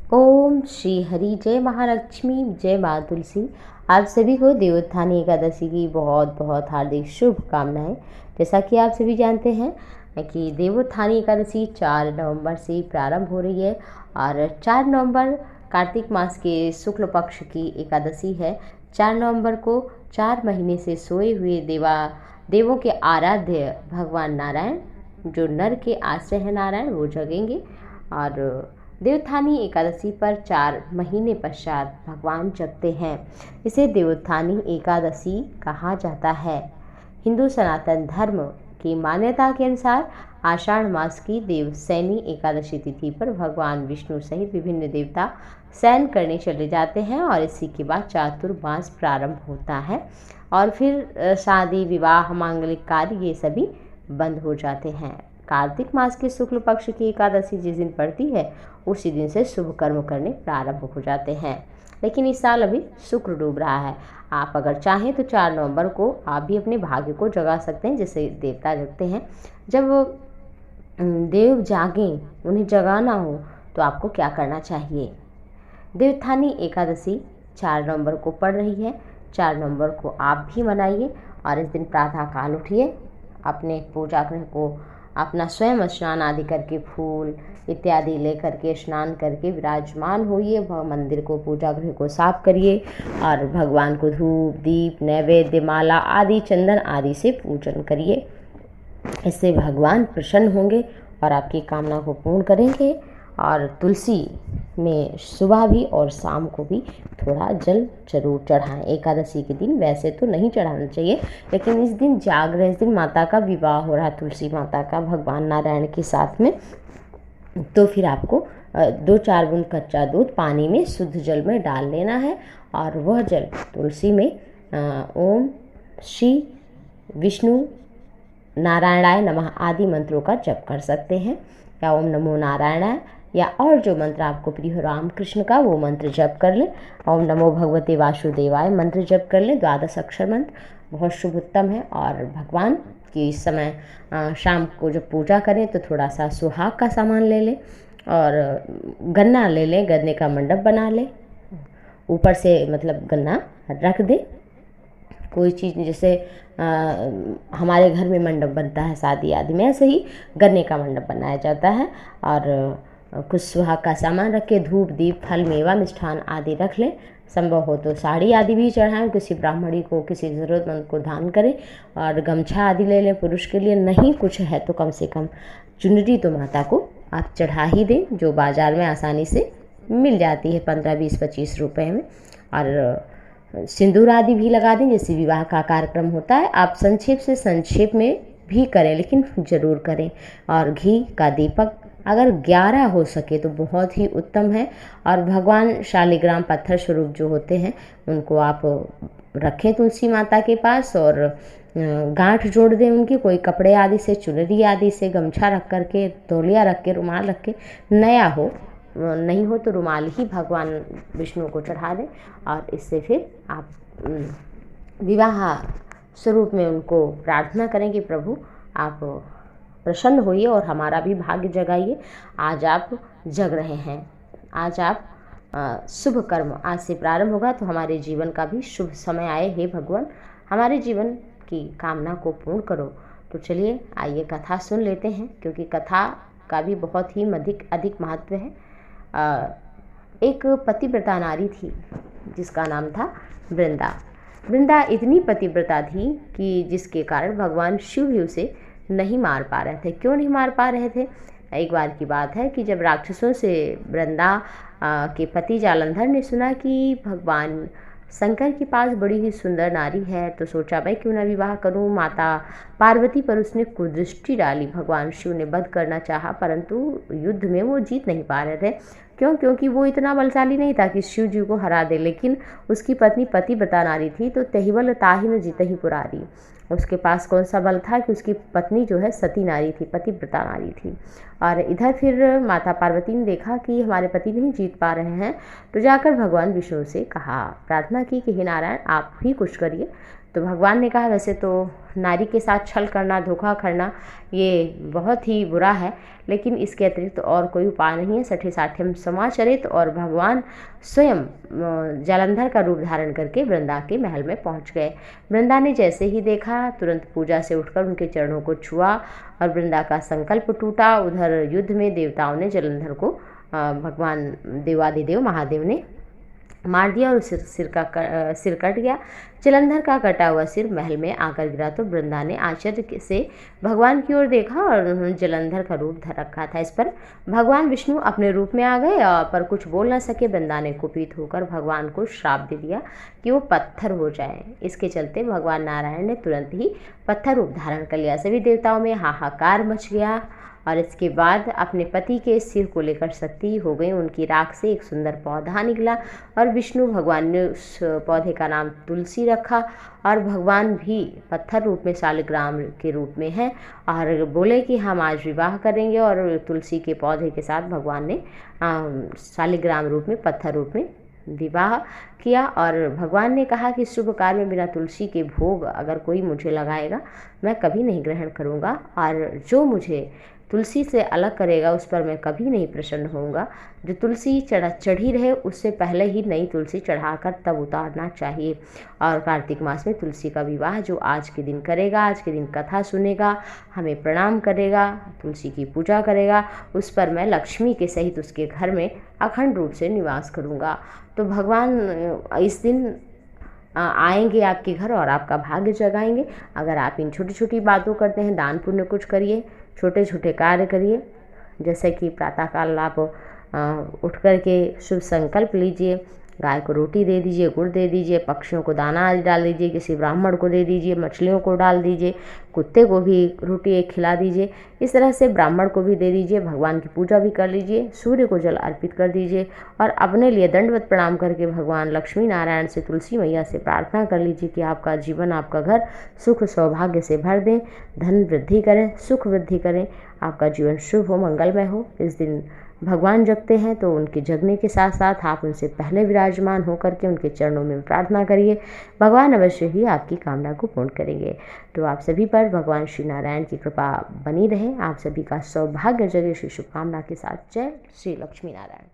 ओम श्री हरि। जय महालक्ष्मी, जय माँ तुलसी। आप सभी को देवोत्थानी एकादशी की बहुत बहुत हार्दिक शुभकामनाएं। जैसा कि आप सभी जानते हैं कि देवोत्थानी एकादशी 4 नवंबर से प्रारंभ हो रही है और 4 नवंबर कार्तिक मास के शुक्ल पक्ष की एकादशी है। 4 नवंबर को 4 महीने से सोए हुए देवों के आराध्य भगवान नारायण, जो नर के आश्रय हैं नारायण, वो जगेंगे और देवोत्थानी एकादशी पर 4 महीने पश्चात भगवान जगते हैं। इसे देवोत्थानी एकादशी कहा जाता है। हिंदू सनातन धर्म की मान्यता के अनुसार आषाढ़ मास की देवसैनी एकादशी तिथि पर भगवान विष्णु सहित विभिन्न देवता शयन करने चले जाते हैं और इसी के बाद चातुर्मास प्रारंभ होता है और फिर शादी विवाह मांगलिक कार्य ये सभी बंद हो जाते हैं। कार्तिक मास के शुक्ल पक्ष की एकादशी जिस दिन पड़ती है उसी दिन से शुभ कर्म करने प्रारंभ हो जाते हैं। लेकिन इस साल अभी शुक्र डूब रहा है। आप अगर चाहें तो 4 नवंबर को आप भी अपने भाग्य को जगा सकते हैं, जैसे देवता जगते हैं। जब देव जागें, उन्हें जगाना हो तो आपको क्या करना चाहिए। देवोत्थानी एकादशी 4 नवंबर को पड़ रही है। 4 नवंबर को आप भी मनाइए और इस दिन प्रातः काल उठिए, अपने पूजा गृह को अपना स्वयं स्नान आदि करके फूल इत्यादि लेकर के स्नान करके विराजमान होइए। मंदिर को पूजा गृह को साफ करिए और भगवान को धूप दीप नैवेद्य माला आदि चंदन आदि से पूजन करिए। इससे भगवान प्रसन्न होंगे और आपकी कामना को पूर्ण करेंगे। और तुलसी में सुबह भी और शाम को भी थोड़ा जल जरूर चढ़ाएं। एकादशी के दिन वैसे तो नहीं चढ़ाना चाहिए, लेकिन इस दिन जाग रहे, इस दिन माता का विवाह हो रहा है, तुलसी माता का भगवान नारायण के साथ में, तो फिर आपको 2-4 बूंद कच्चा दूध पानी में शुद्ध जल में डाल लेना है और वह जल तुलसी में ओम श्री विष्णु नारायणाय नमः आदि मंत्रों का जप कर सकते हैं, या ओम नमो नारायणाय, या और जो मंत्र आपको प्रिय हो राम कृष्ण का वो मंत्र जप कर लें। ओम नमो भगवते वासुदेवाय मंत्र जप कर लें, 12 अक्षर मंत्र, बहुत शुभ उत्तम है। और भगवान की इस समय शाम को जब पूजा करें तो थोड़ा सा सुहाग का सामान ले लें और गन्ना ले लें, गन्ने का मंडप बना लें, ऊपर से मतलब गन्ना रख दें। कोई चीज़ जैसे हमारे घर में मंडप बनता है शादी आदि में, ऐसे ही गन्ने का मंडप बनाया जाता है और कुछ सुहाग का सामान रख के धूप दीप फल मेवा मिष्ठान आदि रख लें। संभव हो तो साड़ी आदि भी चढ़ाएं, किसी ब्राह्मणी को किसी ज़रूरतमंद को दान करें और गमछा आदि ले लें। पुरुष के लिए नहीं कुछ है तो कम से कम चुनरी तो माता को आप चढ़ा ही दें, जो बाज़ार में आसानी से मिल जाती है 15, 20, 25 रुपये में। और सिंदूर आदि भी लगा दें, जैसे विवाह का कार्यक्रम होता है। आप संक्षेप में भी करें, लेकिन ज़रूर करें। और घी का दीपक अगर 11 हो सके तो बहुत ही उत्तम है। और भगवान शालिग्राम पत्थर स्वरूप जो होते हैं उनको आप रखें तुलसी माता के पास और गांठ जोड़ दें उनकी, कोई कपड़े आदि से, चुनरी आदि से, गमछा रख करके, तौलिया रख के, रुमाल रख के, नया हो, नहीं हो तो रुमाल ही भगवान विष्णु को चढ़ा दें। और इससे फिर आप विवाह स्वरूप में उनको प्रार्थना करें कि प्रभु आप प्रसन्न होइए और हमारा भी भाग्य जगाइए। आज आप जग रहे हैं, आज आप शुभ कर्म आज से प्रारंभ होगा तो हमारे जीवन का भी शुभ समय आए। हे भगवान, हमारे जीवन की कामना को पूर्ण करो। तो चलिए आइए कथा सुन लेते हैं, क्योंकि कथा का भी बहुत ही अधिक महत्व है। एक पतिव्रता नारी थी जिसका नाम था वृंदा। वृंदा इतनी पतिव्रता थी कि जिसके कारण भगवान शिव भी उसे नहीं मार पा रहे थे। क्यों नहीं मार पा रहे थे? एक बार की बात है कि जब राक्षसों से वृंदा के पति जालंधर ने सुना कि भगवान शंकर के पास बड़ी ही सुंदर नारी है, तो सोचा भाई क्यों ना विवाह करूं। माता पार्वती पर उसने कुदृष्टि डाली। भगवान शिव ने वध करना चाहा, परंतु युद्ध में वो जीत नहीं पा रहे थे। क्यों? क्योंकि वो इतना बलशाली नहीं था कि शिव जी को हरा दे। लेकिन उसकी पत्नी पतिव्रता नारी थी, तो तहिबल ताहि न जितहि पुरारी। उसके पास कौन सा बल था कि उसकी पत्नी जो है सती नारी थी, पतिव्रता नारी थी। और इधर फिर माता पार्वती ने देखा कि हमारे पति नहीं जीत पा रहे हैं, तो जाकर भगवान विष्णु से कहा, प्रार्थना की कि हे नारायण आप ही कुछ करिए। तो भगवान ने कहा वैसे तो नारी के साथ छल करना, धोखा करना ये बहुत ही बुरा है, लेकिन इसके अतिरिक्त और कोई उपाय नहीं है। सठे साठ्यम समाचरित, और भगवान स्वयं जालंधर का रूप धारण करके वृंदा के महल में पहुंच गए। वृंदा ने जैसे ही देखा तुरंत पूजा से उठकर उनके चरणों को छुआ और वृंदा का संकल्प टूटा। उधर युद्ध में देवताओं ने जालंधर को भगवान देवादिदेव महादेव ने मार दिया और सिर कट गया। जालंधर का कटा हुआ सिर महल में आकर गिरा तो वृंदा ने आश्चर्य से भगवान की ओर देखा और उन्होंने जालंधर का रूप धर रखा था। इस पर भगवान विष्णु अपने रूप में आ गए, पर कुछ बोल न सके। वृंदा ने कुपित होकर भगवान को श्राप दे दिया कि वो पत्थर हो जाए। इसके चलते भगवान नारायण ने तुरंत ही पत्थर रूप धारण कर लिया। सभी देवताओं में हाहाकार मच गया और इसके बाद अपने पति के सिर को लेकर शक्ति हो गई। उनकी राख से एक सुंदर पौधा निकला और विष्णु भगवान ने उस पौधे का नाम तुलसी रखा। और भगवान भी पत्थर रूप में शालिग्राम के रूप में हैं और बोले कि हम आज विवाह करेंगे, और तुलसी के पौधे के साथ भगवान ने शालिग्राम रूप में, पत्थर रूप में विवाह किया। और भगवान ने कहा कि शुभ कार्य में बिना तुलसी के भोग अगर कोई मुझे लगाएगा मैं कभी नहीं ग्रहण करूँगा, और जो मुझे तुलसी से अलग करेगा उस पर मैं कभी नहीं प्रसन्न होऊंगा। जो तुलसी चढ़ी रहे उससे पहले ही नई तुलसी चढ़ाकर तब उतारना चाहिए। और कार्तिक मास में तुलसी का विवाह जो आज के दिन करेगा, आज के दिन कथा सुनेगा, हमें प्रणाम करेगा, तुलसी की पूजा करेगा, उस पर मैं लक्ष्मी के सहित उसके घर में अखंड रूप से निवास करूँगा। तो भगवान इस दिन आएंगे आपके घर और आपका भाग्य जगाएंगे। अगर आप इन छोटी छोटी बातों करते हैं, दान पुण्य कुछ करिए, छोटे छोटे कार्य करिए, जैसे कि प्रातःकाल आप उठ कर के शुभ संकल्प लीजिए, गाय को रोटी दे दीजिए, गुड़ दे दीजिए, पक्षियों को दाना आदि डाल दीजिए, किसी ब्राह्मण को दे दीजिए, मछलियों को डाल दीजिए, कुत्ते को भी रोटी एक खिला दीजिए। इस तरह से ब्राह्मण को भी दे दीजिए, भगवान की पूजा भी कर लीजिए, सूर्य को जल अर्पित कर दीजिए और अपने लिए दंडवत प्रणाम करके भगवान लक्ष्मी नारायण से, तुलसी मैया से प्रार्थना कर लीजिए कि आपका जीवन, आपका घर सुख सौभाग्य से भर दें, धन वृद्धि करें, सुख वृद्धि करें, आपका जीवन शुभ हो, मंगलमय हो। इस दिन भगवान जगते हैं तो उनके जगने के साथ साथ आप उनसे पहले विराजमान होकर के उनके चरणों में प्रार्थना करिए। भगवान अवश्य ही आपकी कामना को पूर्ण करेंगे। तो आप सभी पर भगवान श्री नारायण की कृपा बनी रहे। आप सभी का सौभाग्य जगे, शुभकामना के साथ। जय श्री लक्ष्मी नारायण।